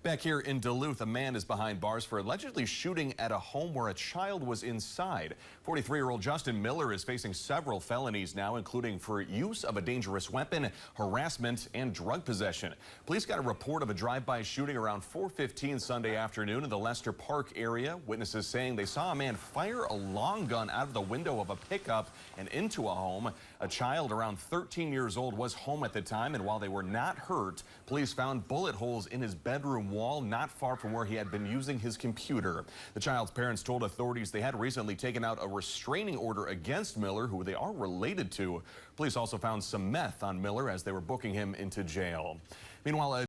Back here in Duluth, a man is behind bars for allegedly shooting at a home where a child was inside. 43-year-old Justin Miller is facing several felonies now, including for use of a dangerous weapon, harassment, and drug possession. Police got a report of a drive-by shooting around 4:15 Sunday afternoon in the Lester Park area. Witnesses saying they saw a man fire a long gun out of the window of a pickup and into a home. A child around 13 years old was home at the time, and while they were not hurt, police found bullet holes in his bedroom wall not far from where he had been using his computer. The child's parents told authorities they had recently taken out a restraining order against Miller, who they are related to. Police also found some meth on Miller as they were booking him into jail. Meanwhile,